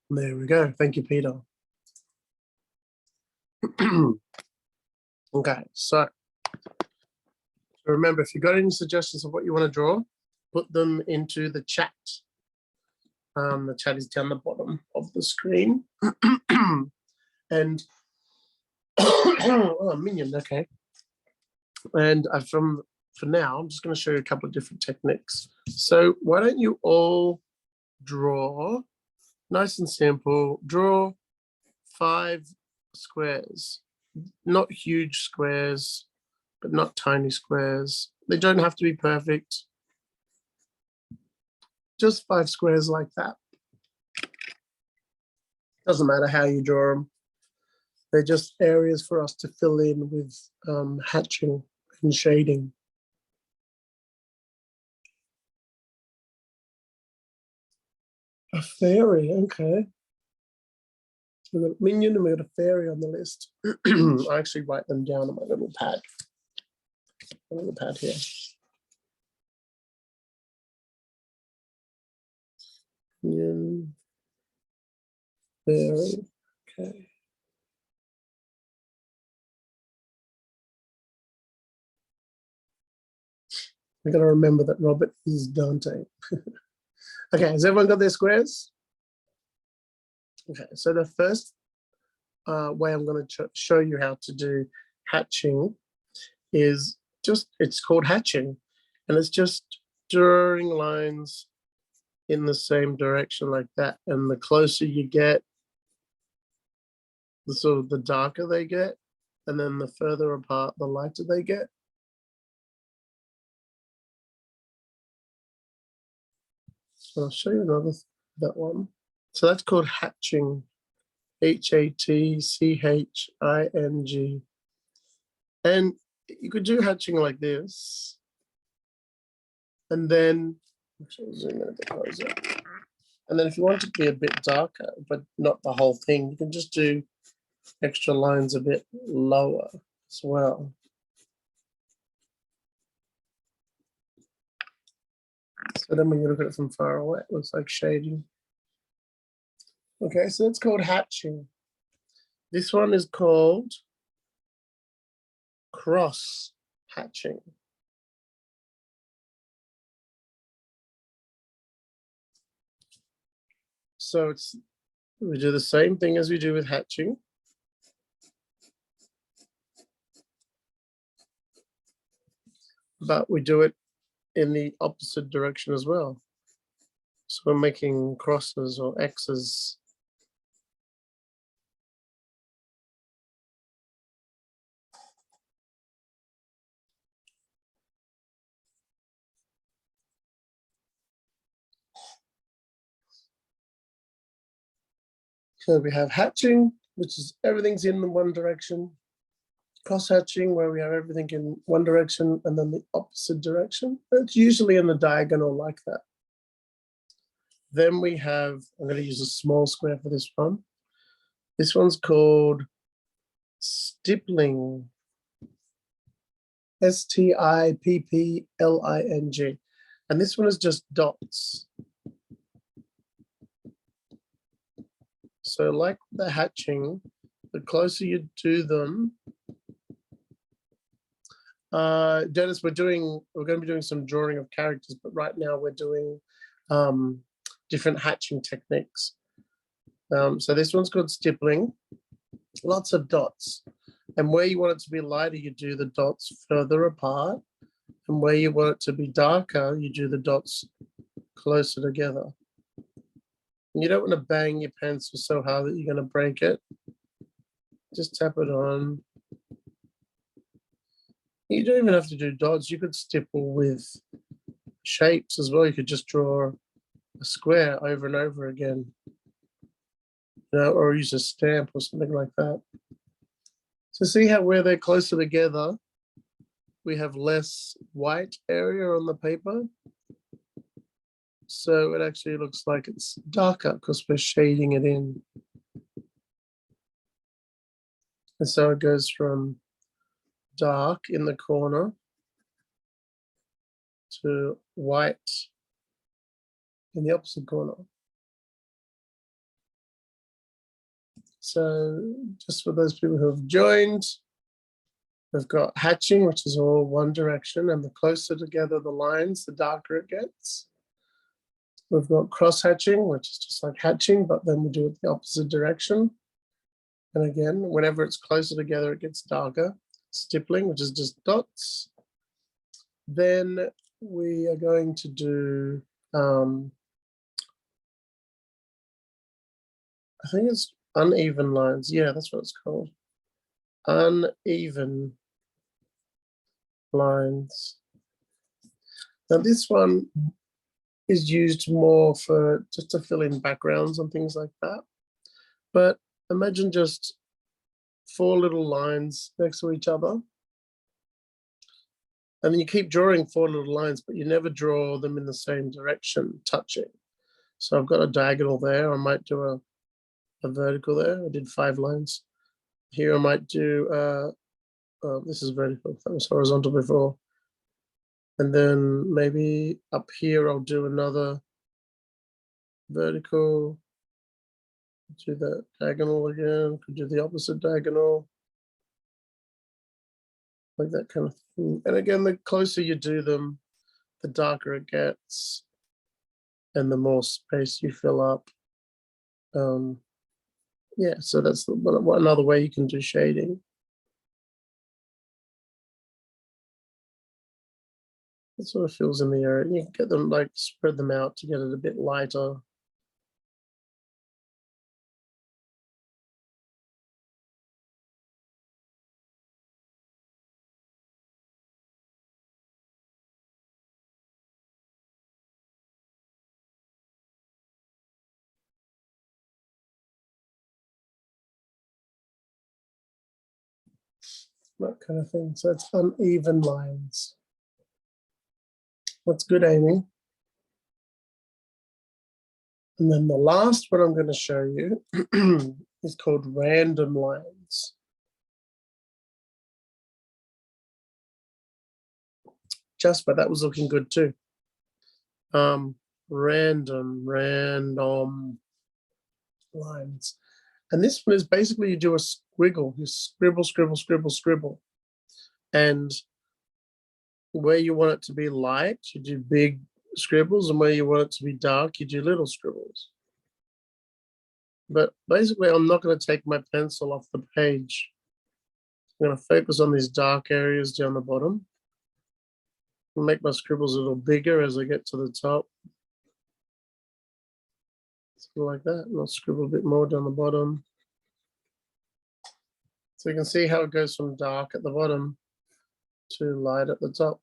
There we go. Thank you, Peter. Okay, so remember, if you've got any suggestions of what you want to draw, put them into the chat. The chat is down the bottom of the screen. And oh, minion, okay. And for now, I'm just going to show you a couple of different techniques. So why don't you all draw, nice and simple, draw 5 squares, not huge squares, but not tiny squares. They don't have to be perfect. Just 5 squares like that. Doesn't matter how you draw them. They're just areas for us to fill in with hatching and shading. A fairy, okay. So we've got a minion and we've got a fairy on the list. I actually write them down on my little pad. My little pad here. Minion, fairy, okay. I gotta remember that Robert is Dante. Okay, has everyone got their squares? Okay, so the first way I'm going to show you how to do hatching is it's called hatching, and it's just drawing lines in the same direction like that. And the closer you get, the darker they get, and then the further apart, the lighter they get. So I'll show you that one. So that's called hatching, H-A-T-C-H-I-N-G. And you could do hatching like this. And then, zoom in a bit closer. And then if you want it to be a bit darker, but not the whole thing, you can just do extra lines a bit lower as well. So then when you look at it from far away, it looks like shading. Okay, so that's called hatching. This one is called cross hatching. So we do the same thing as we do with hatching. But we do it in the opposite direction as well. So we're making crosses or X's. So we have hatching, which is everything's in one direction. Cross hatching, where we have everything in one direction and then the opposite direction. It's usually in the diagonal like that. Then we have, I'm going to use a small square for this one. This one's called Stippling. S-T-I-P-P-L-I-N-G. And this one is just dots. So like the hatching, the closer you do them, Dennis, we're going to be doing some drawing of characters, but right now we're doing different hatching techniques. So this one's called stippling, lots of dots. And where you want it to be lighter, you do the dots further apart. And where you want it to be darker, you do the dots closer together. And you don't want to bang your pencil so hard that you're going to break it. Just tap it on. You don't even have to do dots. You could stipple with shapes as well. You could just draw a square over and over again, or use a stamp or something like that. So see how where they're closer together, we have less white area on the paper. So it actually looks like it's darker because we're shading it in. And so it goes from dark in the corner to white in the opposite corner. So just for those people who have joined, we've got hatching, which is all one direction, and the closer together the lines, the darker it gets. We've got cross hatching, which is just like hatching, but then we do it the opposite direction. And again, whenever it's closer together, it gets darker. Stippling, which is just dots. Then we are going to do, I think it's uneven lines. Yeah, that's what it's called. Uneven lines. Now this one is used more for just to fill in backgrounds and things like that. But imagine just 4 little lines next to each other. And then you keep drawing 4 little lines, but you never draw them in the same direction, touching. So I've got a diagonal there. I might do a vertical there. I did 5 lines. Here I might do, this is vertical, that was horizontal before. And then maybe up here, I'll do another vertical, do that diagonal again, could do the opposite diagonal, like that kind of thing. And again, the closer you do them, the darker it gets and the more space you fill up. Yeah, so that's another way you can do shading. It sort of fills in the area. You can get them, like, spread them out to get it a bit lighter. That kind of thing. So it's uneven lines. That's good, Amy. And then the last one I'm going to show you is called random lines. Jasper, that was looking good too. Random lines. And this one is basically you do a squiggle, you scribble, scribble, scribble, scribble. And where you want it to be light, you do big scribbles, and where you want it to be dark, you do little scribbles. But basically, I'm not going to take my pencil off the page. I'm going to focus on these dark areas down the bottom. I'll make my scribbles a little bigger as I get to the top. Something like that. And I'll scribble a bit more down the bottom. So you can see how it goes from dark at the bottom to light at the top.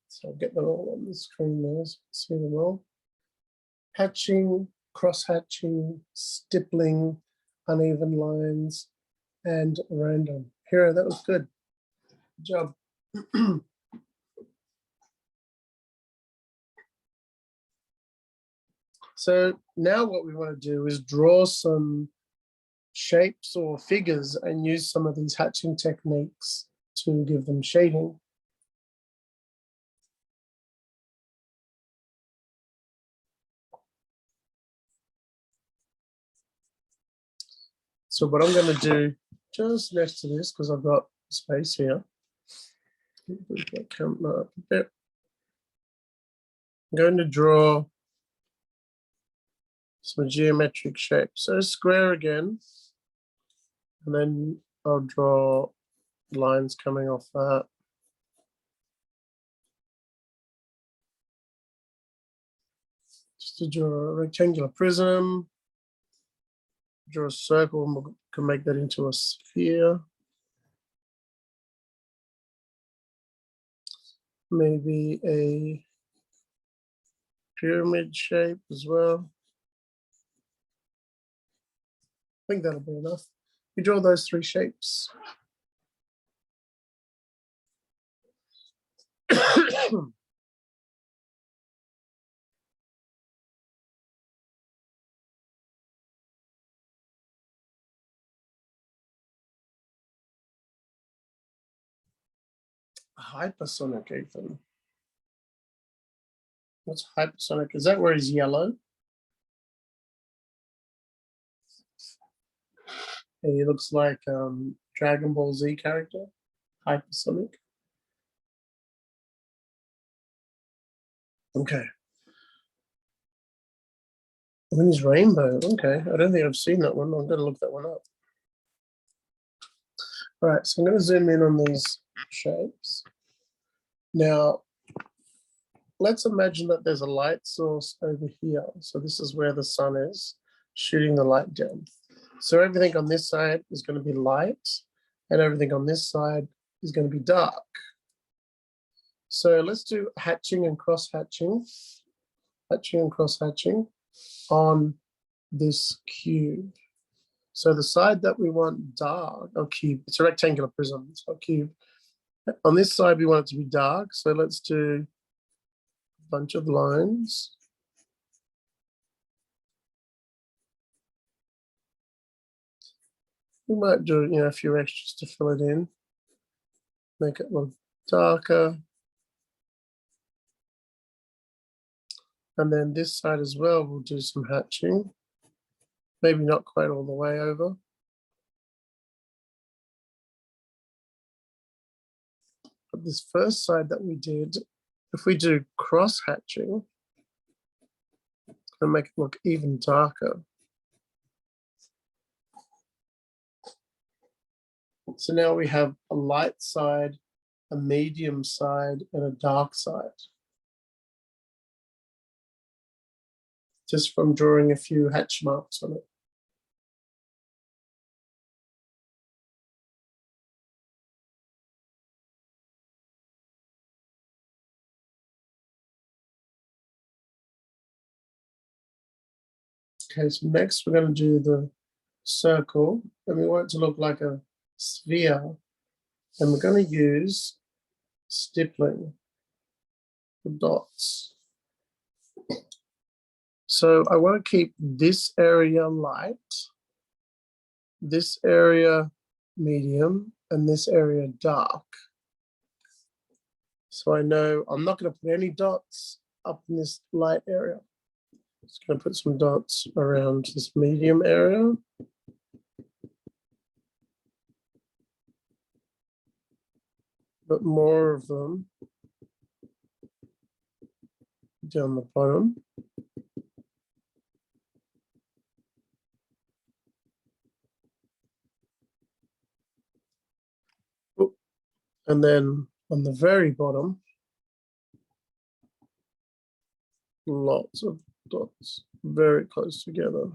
So I'll get them all on the screen there so you can see them all. Hatching, cross-hatching, stippling, uneven lines, and random. Hero, that was good. Good job. So now what we want to do is draw some shapes or figures and use some of these hatching techniques to give them shading. So what I'm going to do just next to this, because I've got space here, I'm going to draw some geometric shapes. So square again, and then I'll draw lines coming off that. Just to draw a rectangular prism, draw a circle, and we can make that into a sphere. Maybe a pyramid shape as well. I think that'll be enough. We draw those 3 shapes. Hypersonic, Ethan. What's hypersonic? Is that where he's yellow? And he looks like Dragon Ball Z character, hypersonic. Okay. When he's rainbow, okay. I don't think I've seen that one. I'm gonna look that one up. All right, so I'm gonna zoom in on these shapes. Now, let's imagine that there's a light source over here. So this is where the sun is shooting the light down. So everything on this side is going to be light and everything on this side is going to be dark. So let's do hatching and cross hatching on this cube. So the side that we want dark, or cube, it's a rectangular prism, it's not cube. On this side, we want it to be dark. So let's do a bunch of lines. We might do, a few extras to fill it in, make it look darker. And then this side as well, we'll do some hatching. Maybe not quite all the way over. But this first side that we did, if we do cross hatching, it's going to make it look even darker. So now we have a light side, a medium side, and a dark side. Just from drawing a few hatch marks on it. Okay, so next we're going to do the circle, and we want it to look like a sphere, and we're going to use stippling for dots. So I want to keep this area light, this area medium, and this area dark. So I know I'm not going to put any dots up in this light area. Just going to put some dots around this medium area. But more of them down the bottom. And then on the very bottom, lots of dots very close together.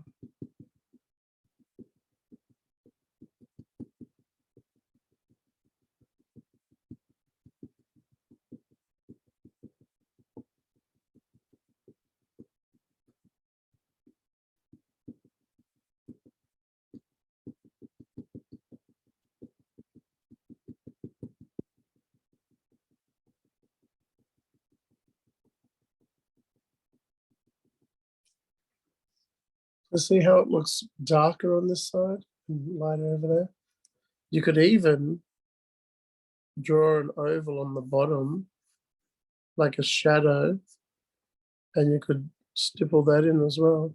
See how it looks darker on this side and lighter over there? You could even draw an oval on the bottom, like a shadow, and you could stipple that in as well.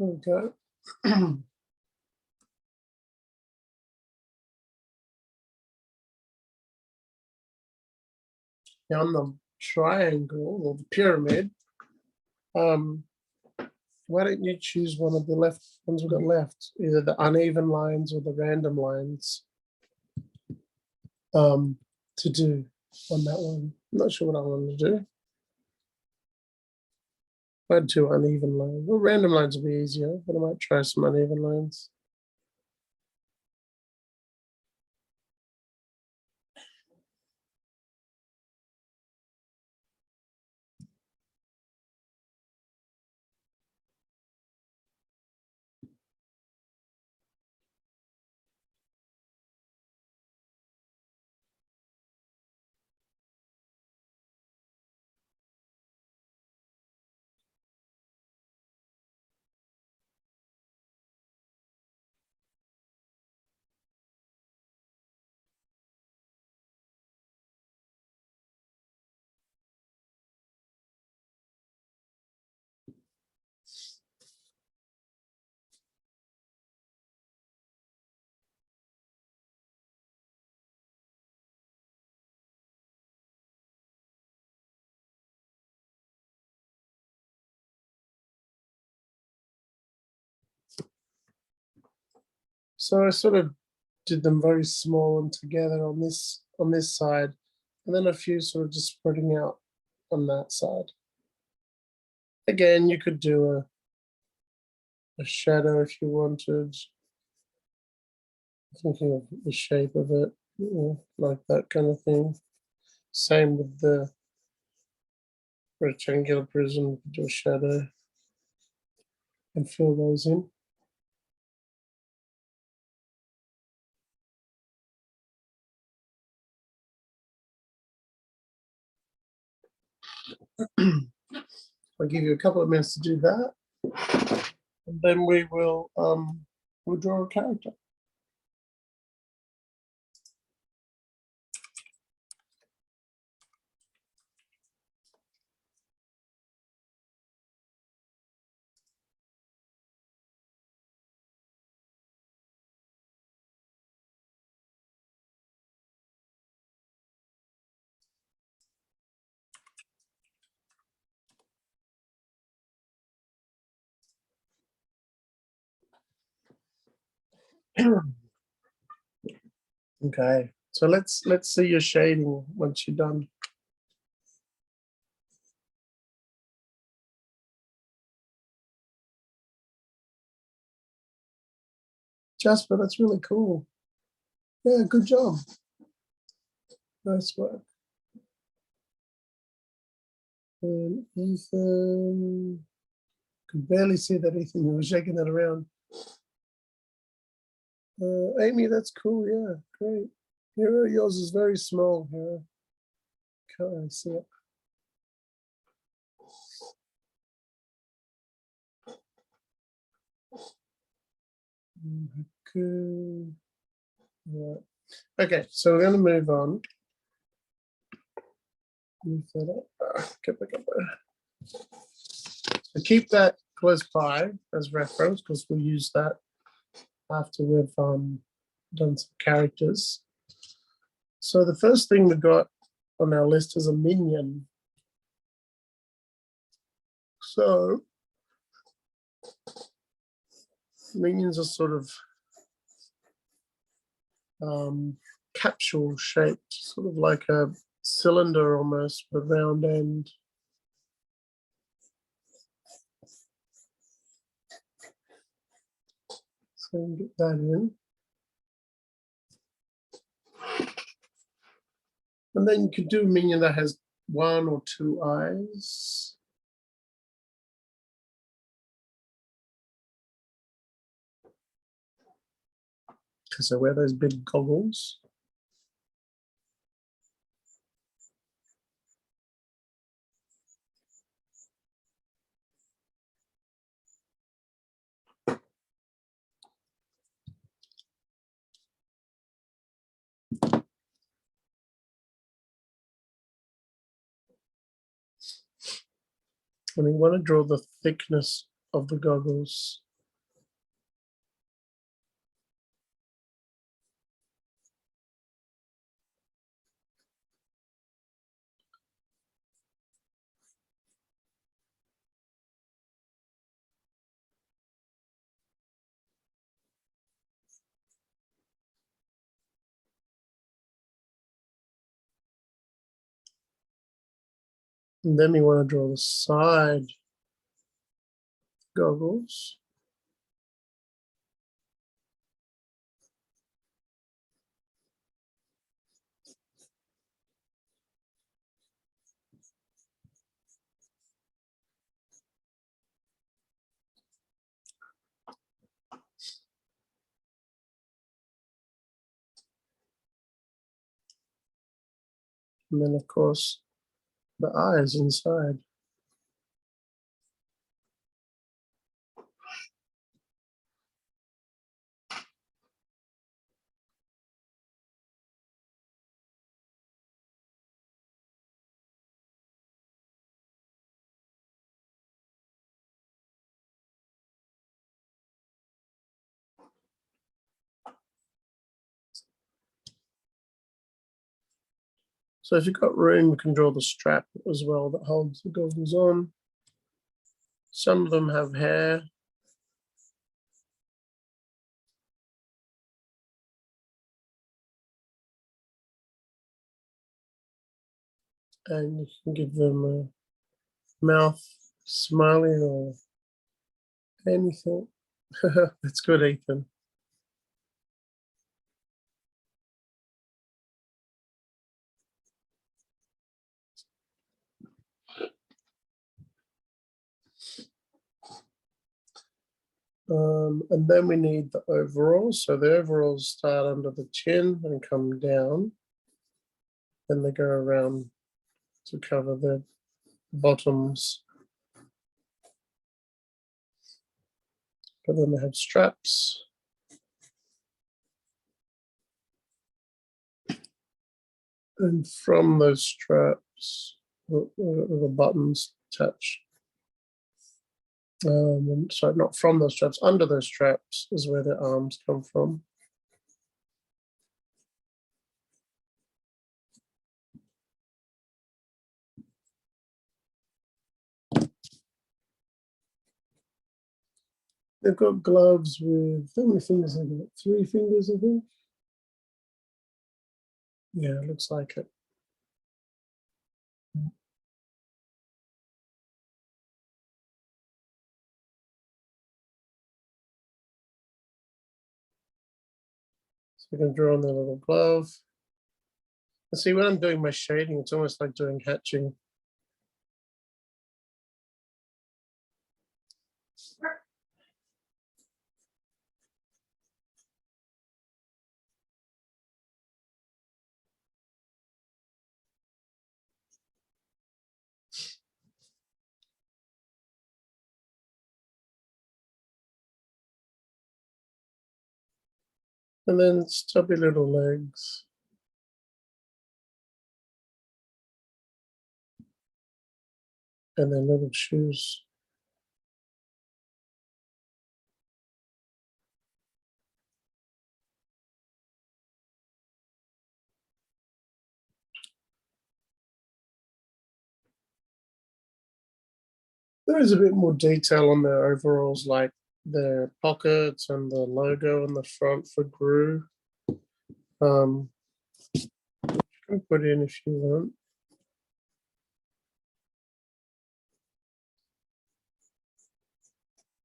Okay. Now on the triangle or the pyramid, Why don't you choose one of the left ones we've got left, either the uneven lines or the random lines to do on that one. I'm not sure what I want to do. I'd do uneven lines. Well, random lines will be easier, but I might try some uneven lines. So I sort of did them very small and together on this side, and then a few sort of just spreading out on that side. Again, you could do a shadow if you wanted. Thinking of the shape of it, like that kind of thing. Same with the rectangular prism, do a shadow and fill those in. I'll give you a couple of minutes to do that, and then we'll draw a character. Okay, so let's see your shading once you're done. Jasper, that's really cool. Yeah, good job. Nice work. And Ethan, could barely see that, Ethan. You were shaking that around. Amy, that's cool. Yeah, great. Hero, yours is very small here. Can't really see it. Good. Right. Okay, so we're going to move on. Move that up. Get back up there. So keep that close by as reference because we'll use that after we've done some characters. So the first thing we got on our list is a minion. So minions are sort of capsule shaped, sort of like a cylinder almost, with a round end. So get that in. And then you could do a minion that has 1 or 2 eyes. Because they wear those big goggles. And you want to draw the thickness of the goggles. And then we want to draw the side goggles. And then, of course, the eyes inside. So if you've got room, you can draw the strap as well that holds the goggles on. Some of them have hair. And you can give them a mouth smiley or anything. That's good, Ethan. And then we need the overalls. So the overalls start under the chin and come down. Then they go around to cover the bottoms. But then they have straps. And from those straps, the buttons attach. Sorry, not from those straps, under those straps is where the arms come from. They've got gloves with, how many fingers have they got? 3 fingers, I think. Yeah, it looks like it. So we can draw on the little glove. And see, when I'm doing my shading, it's almost like doing hatching. And then stubby little legs. And then little shoes. There is a bit more detail on their overalls, like their pockets and the logo on the front for Gru. You can put in if you want.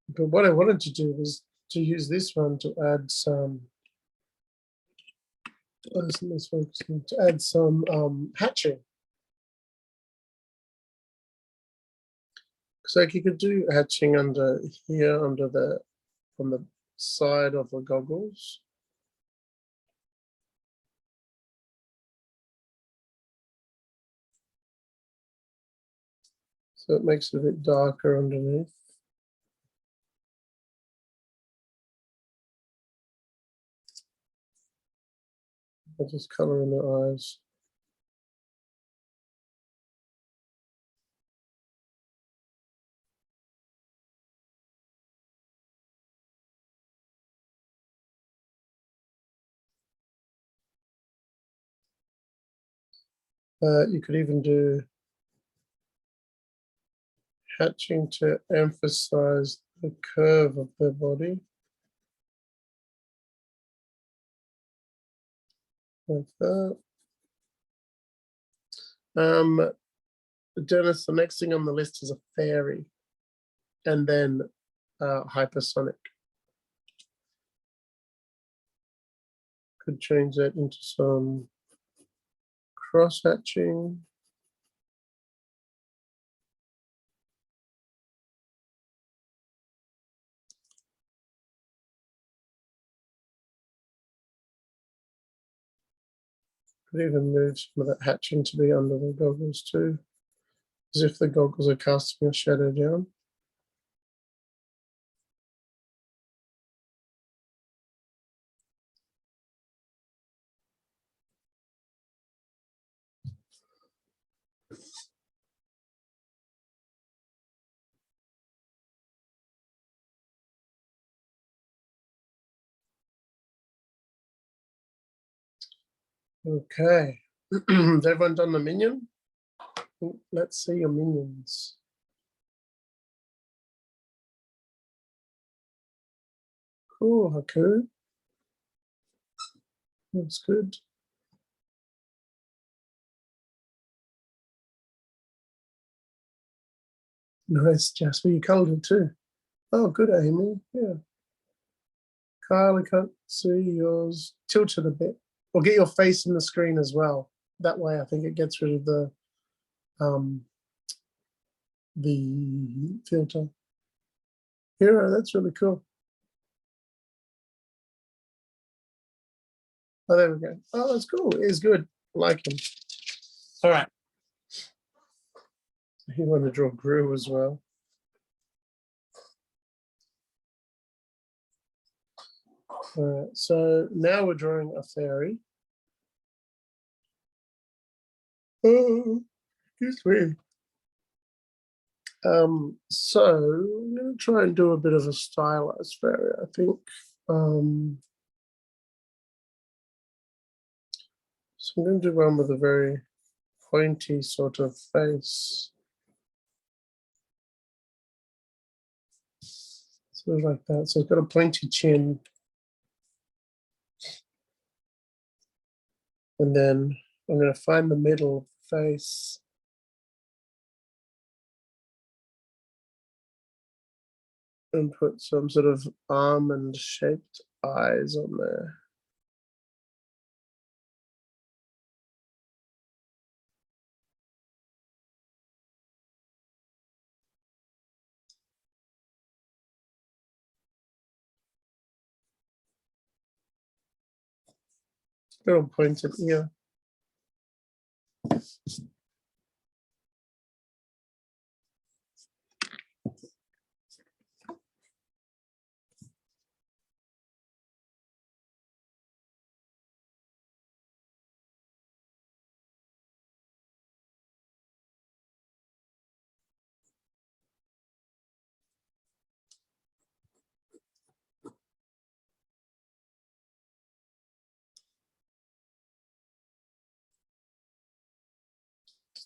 But what I wanted to do was to use this one to add some, hatching. So like you could do hatching under here, on the side of the goggles. So it makes it a bit darker underneath. I'll just color in the eyes. You could even do hatching to emphasize the curve of their body. Like that. Dennis, the next thing on the list is a fairy, and then hypersonic. Could change that into some cross hatching. Could even move some of that hatching to be under the goggles too, as if the goggles are casting a shadow down. Okay, has everyone done the minion? Let's see your minions. Cool, Haku. That's good. Nice, Jasper. You colored it too. Oh, good, Amy. Yeah. Kyle, I can't see yours. Tilt it a bit. Or get your face in the screen as well. That way, I think it gets rid of the filter. Hero, that's really cool. Oh, there we go. Oh, that's cool. It is good. I like him. All right. He wanted to draw Gru as well. All right, so now we're drawing a fairy. Oh, excuse me. So I'm going to try and do a bit of a stylized fairy, I think. So I'm going to do one with a very pointy sort of face. Sort of like that. So it's got a pointy chin. And then I'm going to find the middle of the face. And put some sort of almond shaped eyes on there. Little pointed ear.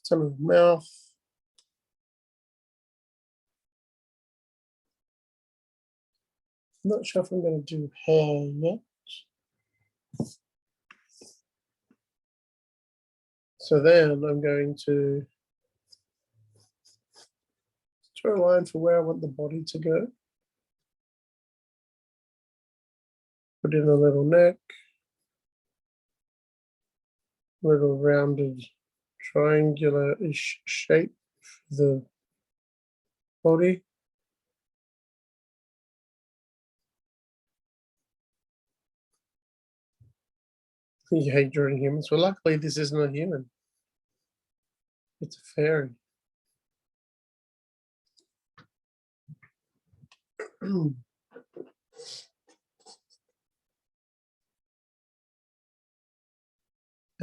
Some of the mouth. I'm not sure if I'm going to do hair yet. So then I'm going to draw a line for where I want the body to go. Put in a little neck, little rounded triangular-ish shape for the body. You hate drawing humans. Well, luckily this isn't a human. It's a fairy.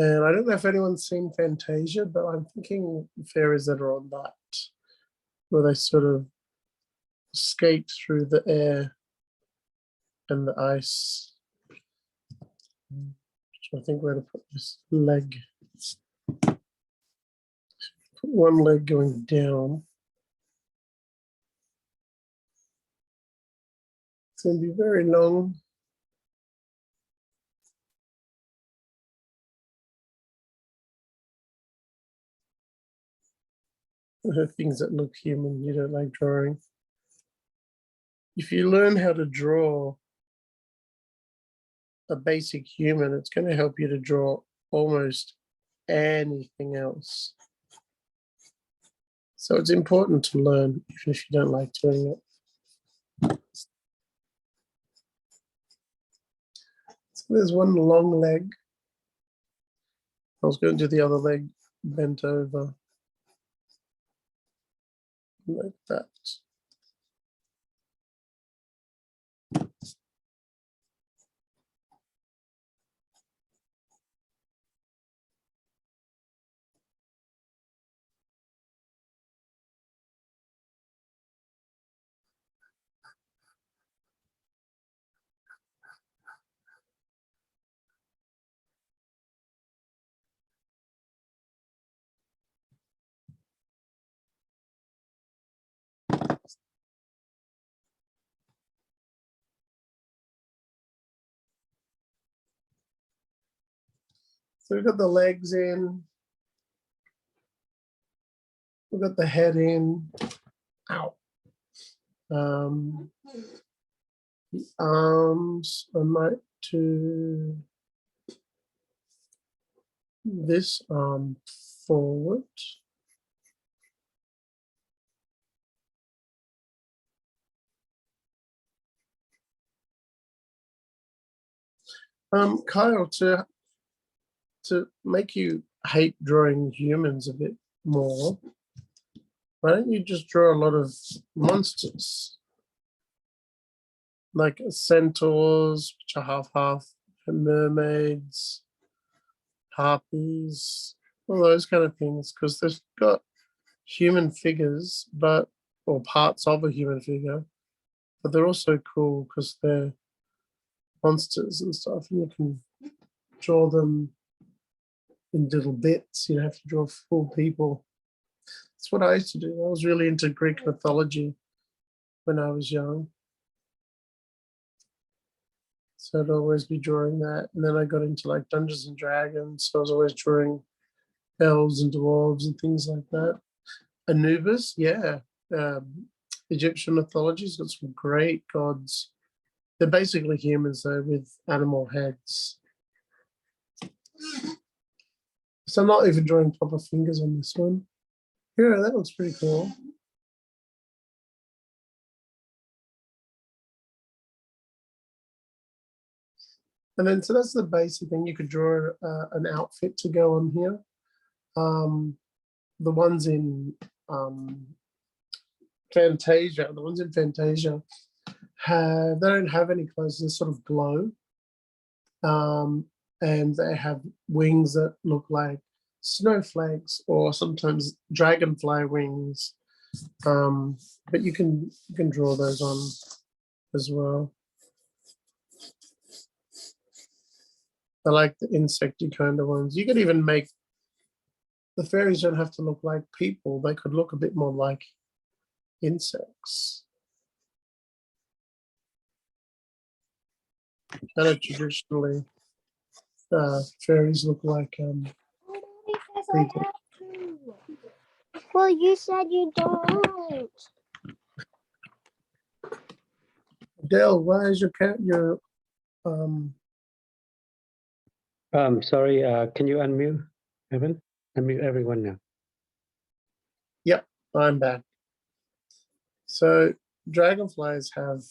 And I don't know if anyone's seen Fantasia, but I'm thinking fairies that are on that, where they sort of skate through the air and the ice. I think where to put this leg. Put one leg going down. It's going to be very long. things that look human you don't like drawing. If you learn how to draw a basic human, it's going to help you to draw almost anything else. So it's important to learn, even if you don't like doing it. So there's one long leg. I was going to do the other leg bent over like that. So we've got the legs in. We've got the head in. Ow. The arms, I might do this arm forward. Kyle, to make you hate drawing humans a bit more, why don't you just draw a lot of monsters? Like centaurs, which are half-half, and mermaids, harpies, all those kind of things, because they've got human figures, or parts of a human figure, but they're also cool because they're monsters and stuff, and you can draw them in little bits. You don't have to draw full people. That's what I used to do. I was really into Greek mythology when I was young. So I'd always be drawing that. And then I got into like Dungeons and Dragons. So I was always drawing elves and dwarves and things like that. Anubis, yeah. Egyptian mythology's got some great gods. They're basically humans though with animal heads. So I'm not even drawing proper fingers on this one. Yeah, that looks pretty cool. And then, so that's the basic thing. You could draw an outfit to go on here. The ones in Fantasia, they don't have any clothes. They sort of glow. And they have wings that look like snowflakes or sometimes dragonfly wings. But you can draw those on as well. I like the insecty kind of ones. You could even make the fairies don't have to look like people. They could look a bit more like insects. Kind of traditionally, fairies look like people. Well, you said you don't. Dale, why is your cat your Sorry, can you unmute, Evan? Unmute everyone now. Yep, I'm back. So dragonflies have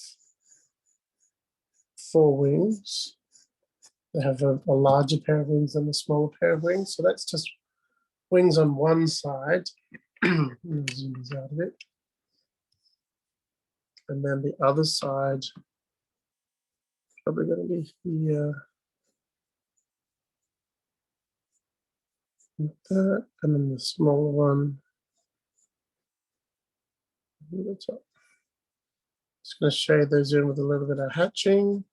4 wings. They have a larger pair of wings and a smaller pair of wings. So that's just wings on one side. Zoom this out of it. And then the other side, probably going to be here. Like that. And then the smaller one at the top. Just going to shade those in with a little bit of hatching.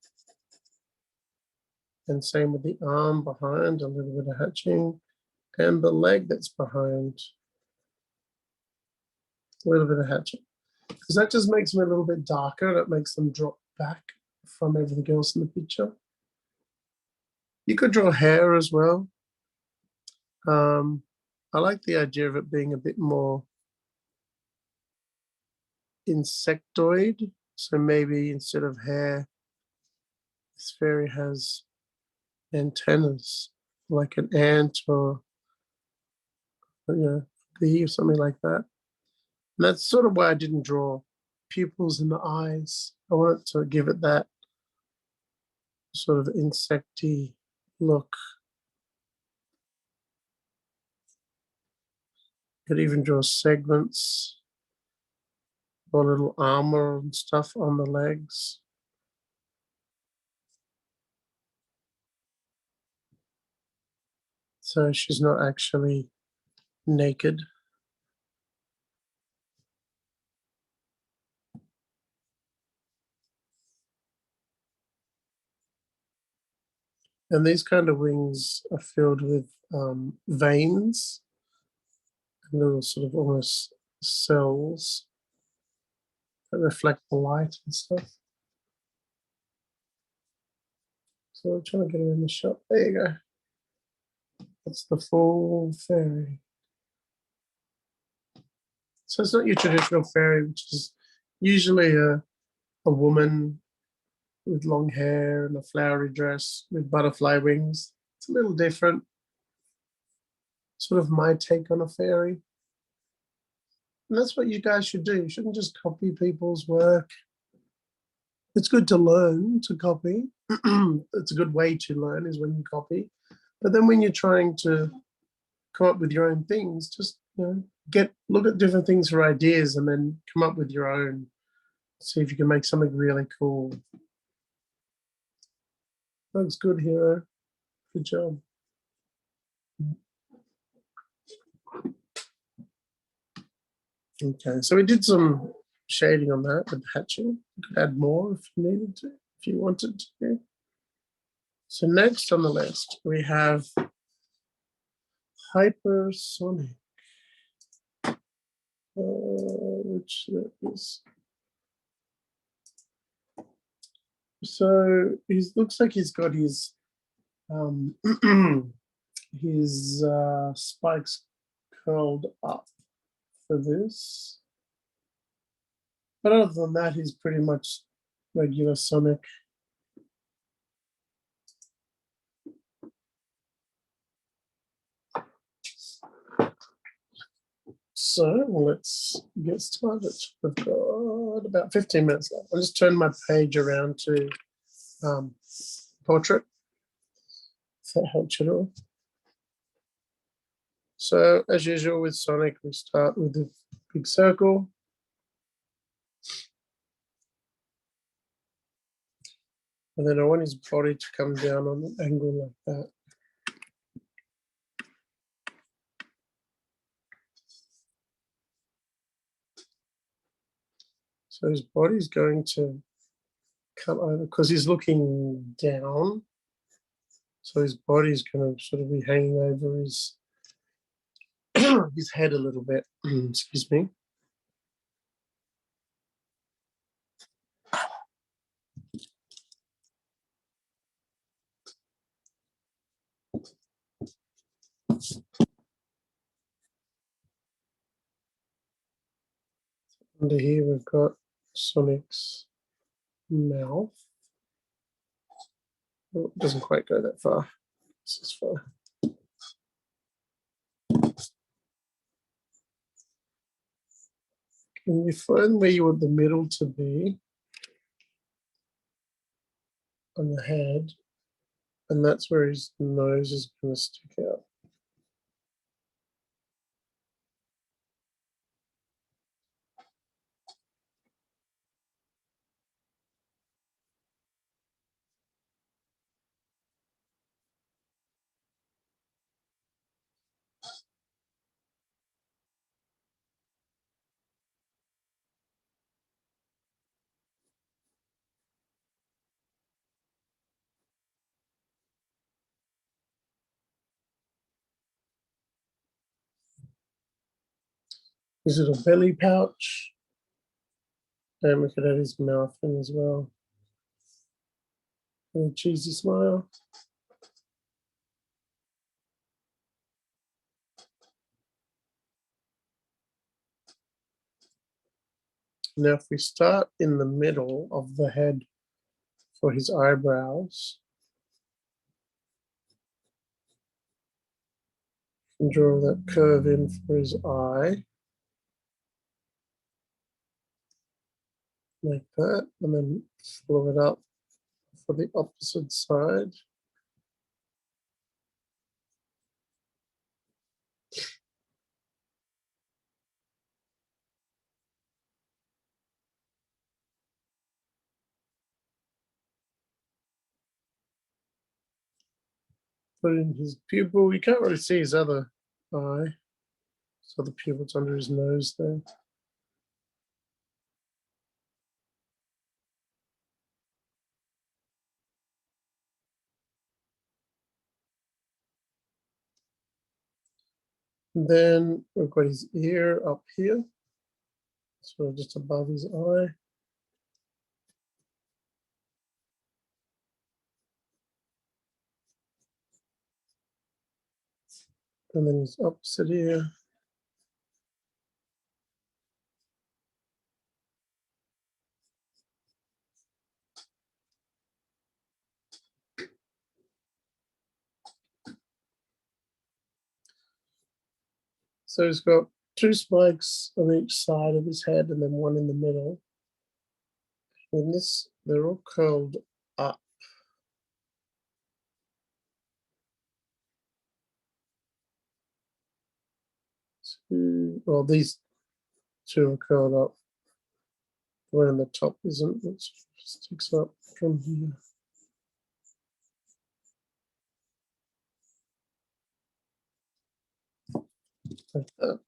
And same with the arm behind, a little bit of hatching. And the leg that's behind, a little bit of hatching. Because that just makes them a little bit darker and it makes them drop back from everything else in the picture. You could draw hair as well. I like the idea of it being a bit more insectoid. So maybe instead of hair, this fairy has antennas, like an ant or bee or something like that. And that's sort of why I didn't draw pupils in the eyes. I wanted to give it that sort of insecty look. Could even draw segments or little armor and stuff on the legs. So she's not actually naked. And these kind of wings are filled with veins and little sort of almost cells that reflect the light and stuff. So I'm trying to get her in the shot. There you go. That's the full fairy. So it's not your traditional fairy, which is usually a woman with long hair and a flowery dress with butterfly wings. It's a little different. Sort of my take on a fairy. And that's what you guys should do. You shouldn't just copy people's work. It's good to learn to copy. It's a good way to learn is when you copy. But then when you're trying to come up with your own things, just look at different things for ideas and then come up with your own. See if you can make something really cool. Looks good, hero. Good job. Okay, so we did some shading on that with hatching. You could add more if you needed to, if you wanted to. So next on the list, we have hypersonic, which is. So he looks like he's got his his spikes curled up for this. But other than that, he's pretty much regular Sonic. So let's get started. We've got about 15 minutes left. I'll just turn my page around to portrait, if that helps you at all. So as usual with Sonic, we start with the big circle. And then I want his body to come down on an angle like that. So his body's going to come over because he's looking down. So his body's going to sort of be hanging over his his head a little bit. Excuse me. Under here we've got Sonic's mouth. Oh, it doesn't quite go that far. This is far. Can you find where you want the middle to be on the head? And that's where his nose is going to stick out. His little belly pouch. And we could add his mouth in as well. A cheesy smile. Now, if we start in the middle of the head for his eyebrows, and draw that curve in for his eye, like that, and then follow it up for the opposite side. Put in his pupil. You can't really see his other eye, so the pupil's under his nose there. And then we've got his ear up here, so just above his eye. And then his opposite ear. So he's got 2 spikes on each side of his head and then one in the middle. And this, they're all curled up. Well, these 2 are curled up. The one on the top isn't, it sticks up from here. Like that.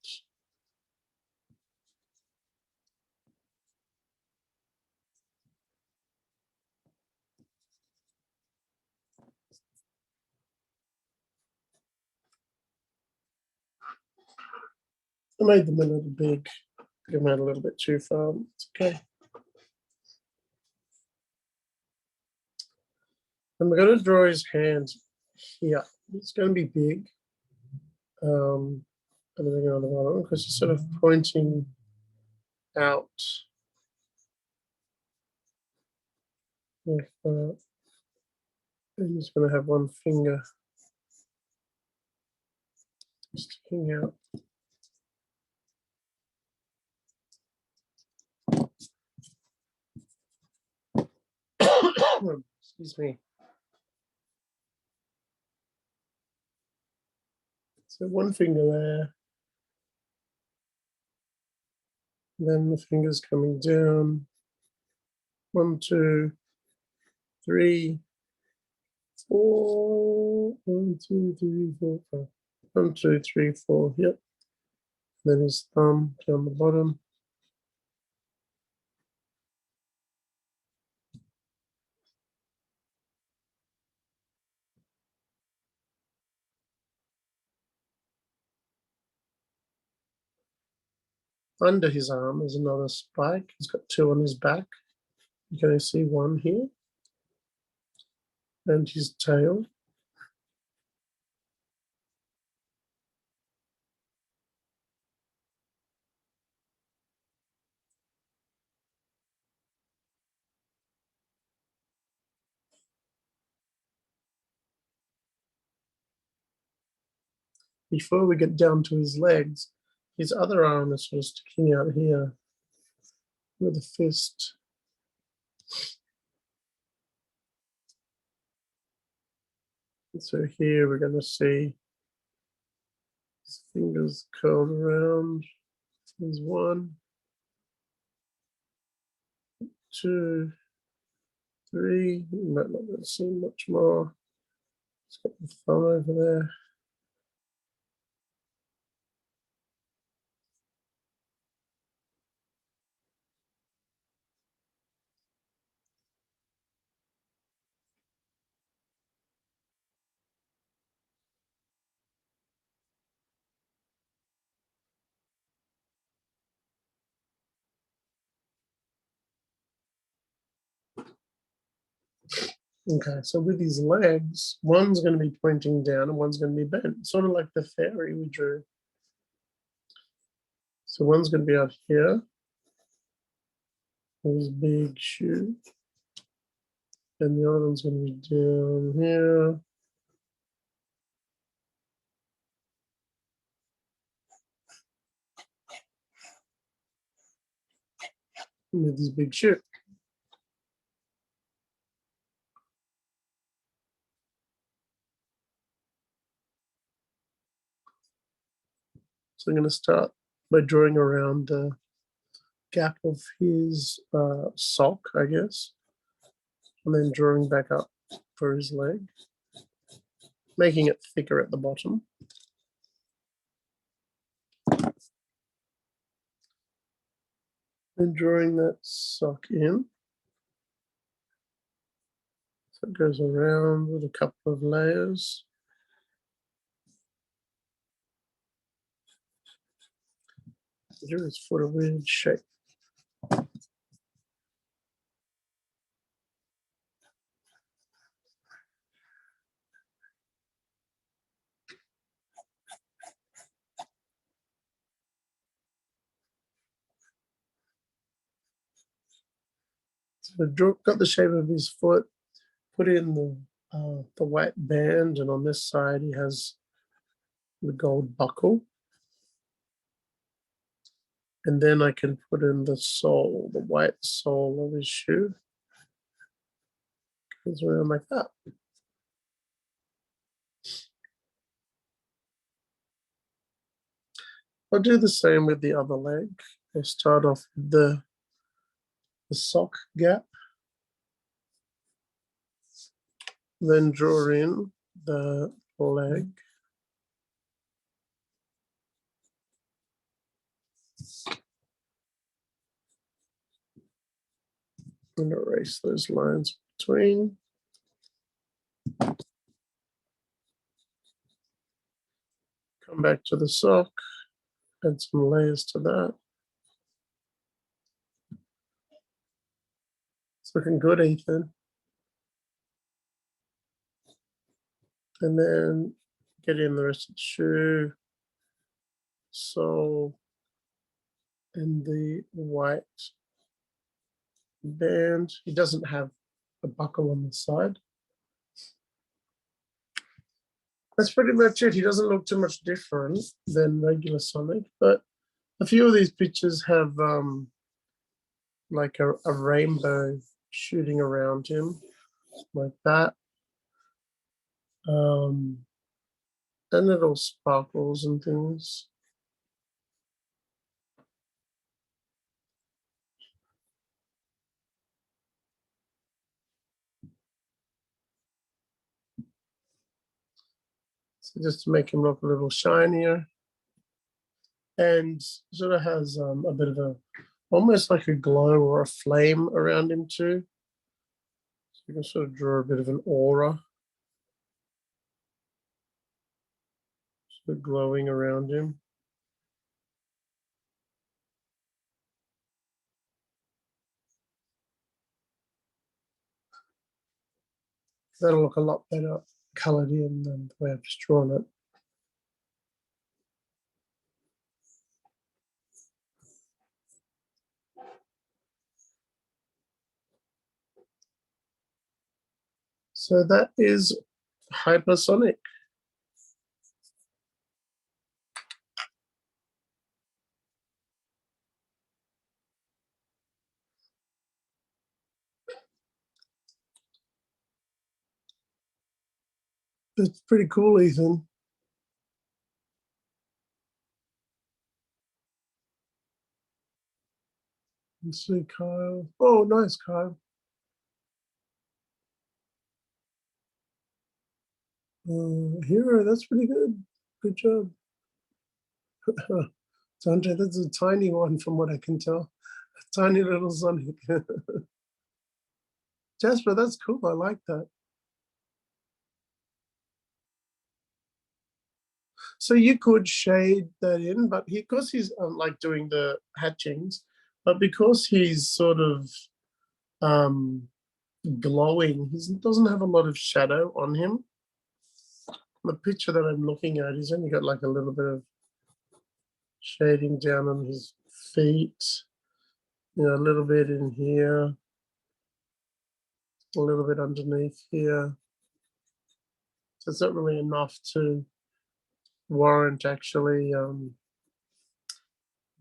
I made them a little big. They went a little bit too far. It's okay. And we're going to draw his hands here. It's going to be big. Everything on the bottom because he's sort of pointing out. Like that. And he's going to have one finger sticking out. Excuse me. So one finger there. Then the fingers coming down. 1, 2, 3, 4. 1, 2, 3, 4, 5. 1, 2, 3, 4. Yep. Then his thumb down the bottom. Under his arm is another spike. He's got 2 on his back. You can only see 1 here. And his tail. Before we get down to his legs, his other arm is sort of sticking out here with a fist. And so here we're going to see his fingers curled around. There's 1, 2, 3. You might not be able to see much more. Let's get the thumb over there. Okay, so with his legs, one's going to be pointing down and one's going to be bent, sort of like the fairy we drew. So one's going to be out here. his big shoe. And the other one's going to be down here. With his big shoe. So I'm going to start by drawing around the gap of his sock, I guess, and then drawing back up for his leg, making it thicker at the bottom. And drawing that sock in. So it goes around with a couple of layers. Here is for a weird shape. So got the shape of his foot, put in the white band, and on this side he has the gold buckle. And then I can put in the sole, the white sole of his shoe. Goes around like that. I'll do the same with the other leg. I start off with the sock gap, then draw in the leg. And erase those lines between. Come back to the sock, add some layers to that. It's looking good, Ethan. And then get in the rest of the shoe, sole, and the white band. He doesn't have a buckle on the side. That's pretty much it. He doesn't look too much different than regular Sonic, but a few of these pictures have like a rainbow shooting around him, like that. And little sparkles and things. So just to make him look a little shinier. And sort of has a bit of almost like a glow or a flame around him too. So you can sort of draw a bit of an aura. Sort of glowing around him. That'll look a lot better colored in than the way I've just drawn it. So that is hypersonic. It's pretty cool, Ethan. Let's see, Kyle. Oh, nice, Kyle. Hero, that's pretty good. Good job. Sanjay, that's a tiny one from what I can tell. A tiny little Sonic. Jasper, that's cool. I like that. So you could shade that in, but because he's like doing the hatchings, but because he's sort of glowing, he doesn't have a lot of shadow on him. The picture that I'm looking at, he's only got like a little bit of shading down on his feet, a little bit in here, a little bit underneath here. So it's not really enough to warrant actually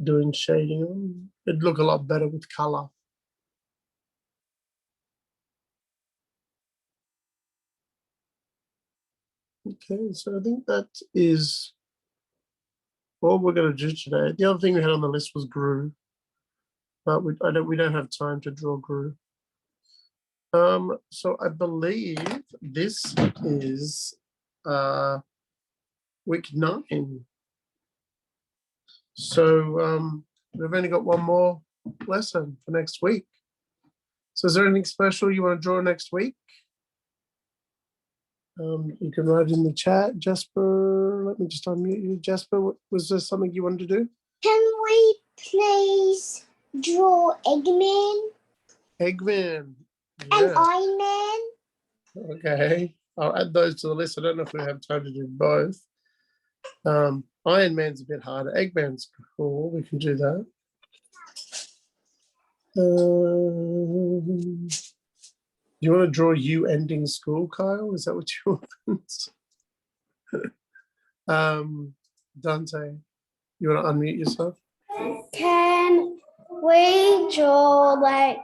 doing shading. It'd look a lot better with color. Okay, so I think that is all we're going to do today. The other thing we had on the list was Gru, but we don't have time to draw Gru. So I believe this is week 9. So we've only got one more lesson for next week. So is there anything special you want to draw next week? You can write in the chat. Jasper, let me just unmute you. Jasper, was there something you wanted to do? Can we please draw Eggman Eggman. and Yeah. Iron Man? Okay. I'll add those to the list. I don't know if we have time to do both. Iron Man's a bit harder. Eggman's cool. We can do that. You want to draw you ending school, Kyle? Is that what you want? Dante, you want to unmute yourself? Can we draw like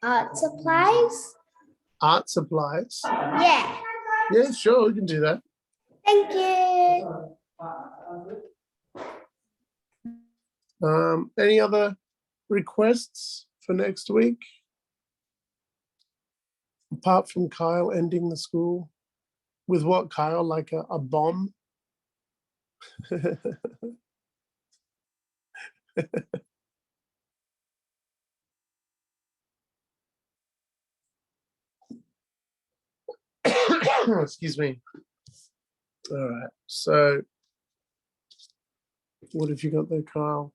art supplies? Art supplies. Yeah. Yeah, sure, we can do that. Thank you. Any other requests for next week? Apart from Kyle ending the school. With what, Kyle? Like a bomb? Excuse me. All right. So what have you got there, Kyle?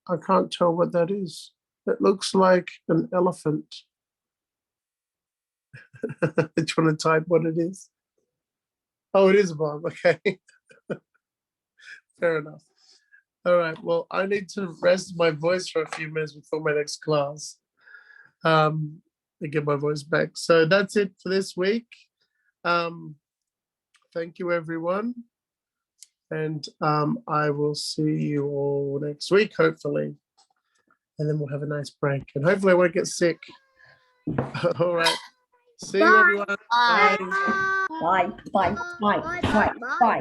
I can't tell what that is. It looks like an elephant. Do you want to type what it is? Oh, it is a bomb. Okay. Fair enough. All right. Well, I need to rest my voice for a few minutes before my next class. To get my voice back. So that's it for this week. Thank you, everyone. And I will see you all next week, hopefully. And then we'll have a nice break. And hopefully I won't get sick. All right. See you, everyone. Bye. Bye. Bye. Bye. Bye. Bye.